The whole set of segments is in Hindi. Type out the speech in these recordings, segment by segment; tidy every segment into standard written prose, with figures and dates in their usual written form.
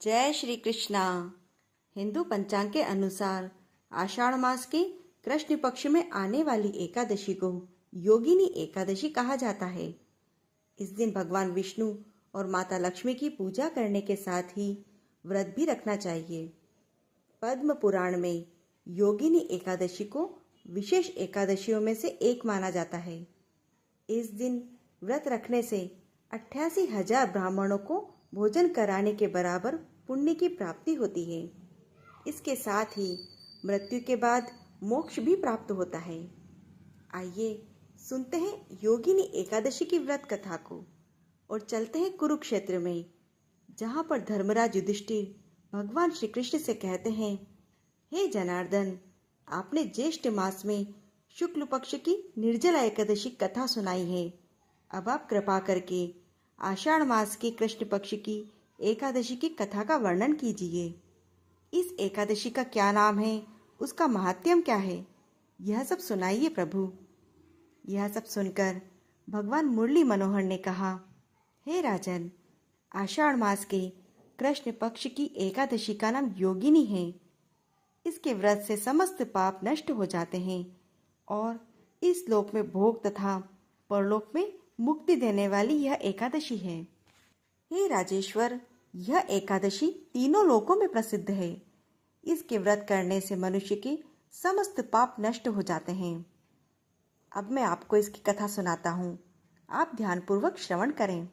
जय श्री कृष्णा। हिंदू पंचांग के अनुसार आषाढ़ मास के कृष्ण पक्ष में आने वाली एकादशी को योगिनी एकादशी कहा जाता है। इस दिन भगवान विष्णु और माता लक्ष्मी की पूजा करने के साथ ही व्रत भी रखना चाहिए। पद्म पुराण में योगिनी एकादशी को विशेष एकादशियों में से एक माना जाता है। इस दिन व्रत रखने से 88,000 ब्राह्मणों को भोजन कराने के बराबर पुण्य की प्राप्ति होती है। इसके साथ ही मृत्यु के बाद मोक्ष भी प्राप्त होता है। आइए सुनते हैं योगिनी एकादशी की व्रत कथा को और चलते हैं कुरुक्षेत्र में, जहाँ पर धर्मराज युधिष्ठिर भगवान श्री कृष्ण से कहते हैं, हे जनार्दन, आपने ज्येष्ठ मास में शुक्ल पक्ष की निर्जला एकादशी कथा सुनाई है। अब आप कृपा करके आषाढ़ मास के कृष्ण पक्ष की एकादशी की कथा का वर्णन कीजिए। इस एकादशी का क्या नाम है, उसका महात्म्य क्या है, यह सब सुनाइए प्रभु। यह सब सुनकर भगवान मुरली मनोहर ने कहा, हे राजन, आषाढ़ मास के कृष्ण पक्ष की एकादशी का नाम योगिनी है। इसके व्रत से समस्त पाप नष्ट हो जाते हैं और इस लोक में भोग तथा परलोक में मुक्ति देने वाली यह एकादशी है। हे राजेश्वर, यह एकादशी तीनों लोकों में प्रसिद्ध है। इसके व्रत करने से मनुष्य के समस्त पाप नष्ट हो जाते हैं। अब मैं आपको इसकी कथा सुनाता हूँ, आप ध्यानपूर्वक श्रवण करें।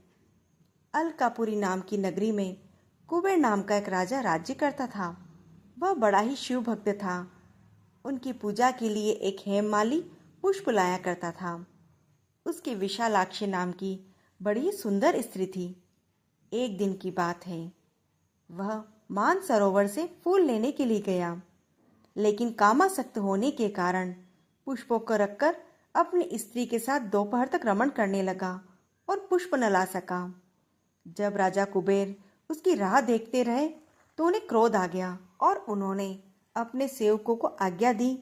अलकापुरी नाम की नगरी में कुबेर नाम का एक राजा राज्य करता था। वह बड़ा ही शिव भक्त था। उनकी पूजा के लिए एक हेममाली पुष्प लाया करता था। उसकी विशालाक्षी नाम की बड़ी ही सुंदर स्त्री थी। एक दिन की बात है, वह मानसरोवर से फूल लेने के लिए गया, लेकिन कामासक्त होने के कारण पुष्पों को रखकर अपनी स्त्री के साथ दोपहर तक रमण करने लगा और पुष्प न ला सका। जब राजा कुबेर उसकी राह देखते रहे तो उन्हें क्रोध आ गया और उन्होंने अपने सेवकों को आज्ञा दी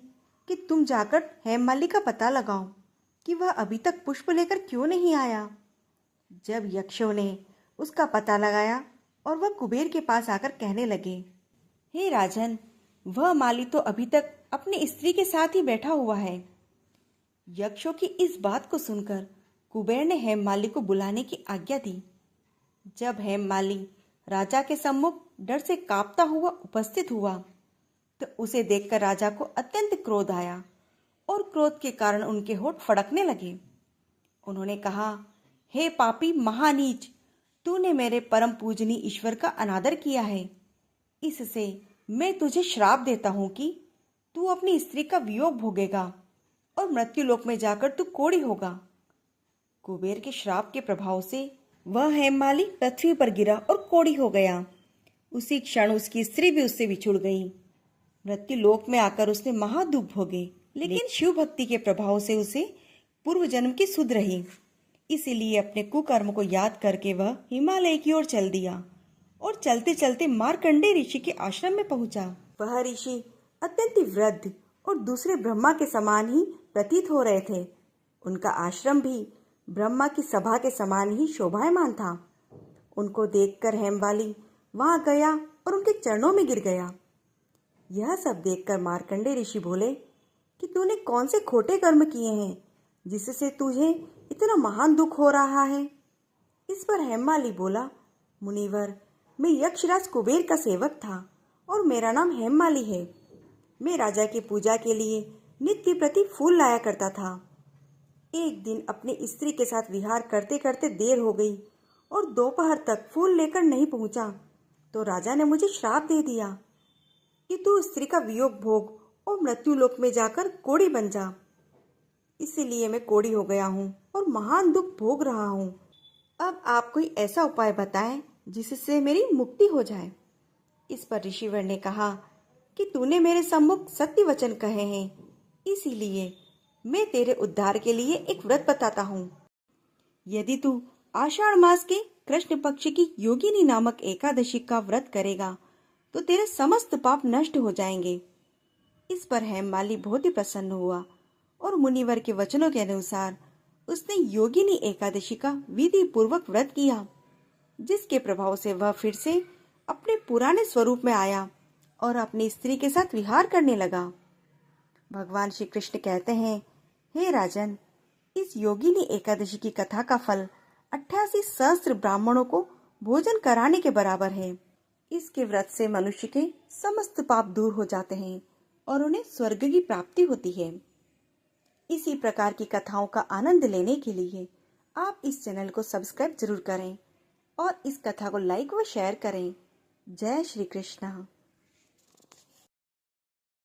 कि तुम जाकर हेममाली का पता लगाओ कि वह अभी तक पुष्प लेकर क्यों नहीं आया। जब यक्षों ने उसका पता लगाया और वह कुबेर के पास आकर कहने लगे, हे राजन, वह माली तो अभी तक अपनी स्त्री के साथ ही बैठा हुआ है। यक्षों की इस बात को सुनकर कुबेर ने हेममाली को बुलाने की आज्ञा दी। जब हेममाली राजा के सम्मुख डर से कांपता हुआ उपस्थित हुआ तो उसे देखकर राजा को अत्यंत क्रोध आया और क्रोध के कारण उनके होंठ फड़कने लगे। उन्होंने कहा, हे पापी महानीच, तूने मेरे परम पूजनीय ईश्वर का अनादर किया है। इससे मैं तुझे श्राप देता हूं कि तू अपनी स्त्री का वियोग भोगेगा और मृत्यु लोक में जाकर तू कोढ़ी होगा। कुबेर के श्राप के प्रभाव से वह हेममाली पृथ्वी पर गिरा और कोढ़ी हो गया। उसी क्षण उसकी स्त्री भी उससे बिछुड़ गई। मृत्यु लोक में आकर उसने महादुख भोगे, लेकिन शिव भक्ति के प्रभाव से उसे पूर्व जन्म की सुध रही। इसीलिए अपने कुकर्म को याद करके वह हिमालय की ओर चल दिया और चलते चलते मार्कंडेय ऋषि के आश्रम में पहुंचा। वह ऋषि अत्यंत वृद्ध और दूसरे ब्रह्मा के समान ही प्रतीत हो रहे थे। उनका आश्रम भी ब्रह्मा की सभा के समान ही शोभायमान था। उनको देखकर हेममाली वहां गया और उनके चरणों में गिर गया। यह सब देखकर मार्कंडेय ऋषि बोले कि तूने कौन से खोटे कर्म किए हैं जिससे तुझे इतना महान दुख हो रहा है। इस पर हेममाली बोला, मुनिवर, मैं यक्षराज कुबेर का सेवक था और मेरा नाम हेममाली है। मैं राजा की पूजा के लिए नित्य प्रति फूल लाया करता था। एक दिन अपनी स्त्री के साथ विहार करते करते देर हो गई और दोपहर तक फूल लेकर नहीं पहुंचा तो राजा ने मुझे श्राप दे दिया कि तू स्त्री का वियोग भोग और मृत्यु लोक में जाकर कोढ़ी बन जा। इसीलिए मैं कोढ़ी हो गया हूँ और महान दुख भोग रहा हूँ। अब आप कोई ऐसा उपाय बताएं जिससे मेरी मुक्ति हो जाए। इस पर ऋषिवर ने कहा कि तूने मेरे सम्मुख सत्य वचन कहे हैं, इसीलिए मैं तेरे उद्धार के लिए एक व्रत बताता हूँ। यदि तू आषाढ़ मास के कृष्ण पक्ष की योगिनी नामक एकादशी का व्रत करेगा तो तेरे समस्त पाप नष्ट हो जाएंगे। इस पर हेममाली बहुत ही प्रसन्न हुआ और मुनिवर के वचनों के अनुसार उसने योगिनी एकादशी का विधि पूर्वक व्रत किया, जिसके प्रभाव से वह फिर से अपने पुराने स्वरूप में आया और अपनी स्त्री के साथ विहार करने लगा। भगवान श्री कृष्ण कहते हैं, हे राजन, इस योगिनी एकादशी की कथा का फल 88 सहस्त्र ब्राह्मणों को भोजन कराने के बराबर है। इसके व्रत से मनुष्य के समस्त पाप दूर हो जाते हैं और उन्हें स्वर्ग की प्राप्ति होती है। इसी प्रकार की कथाओं का आनंद लेने के लिए आप इस चैनल को सब्सक्राइब जरूर करें और इस कथा को लाइक व शेयर करें। जय श्री कृष्ण।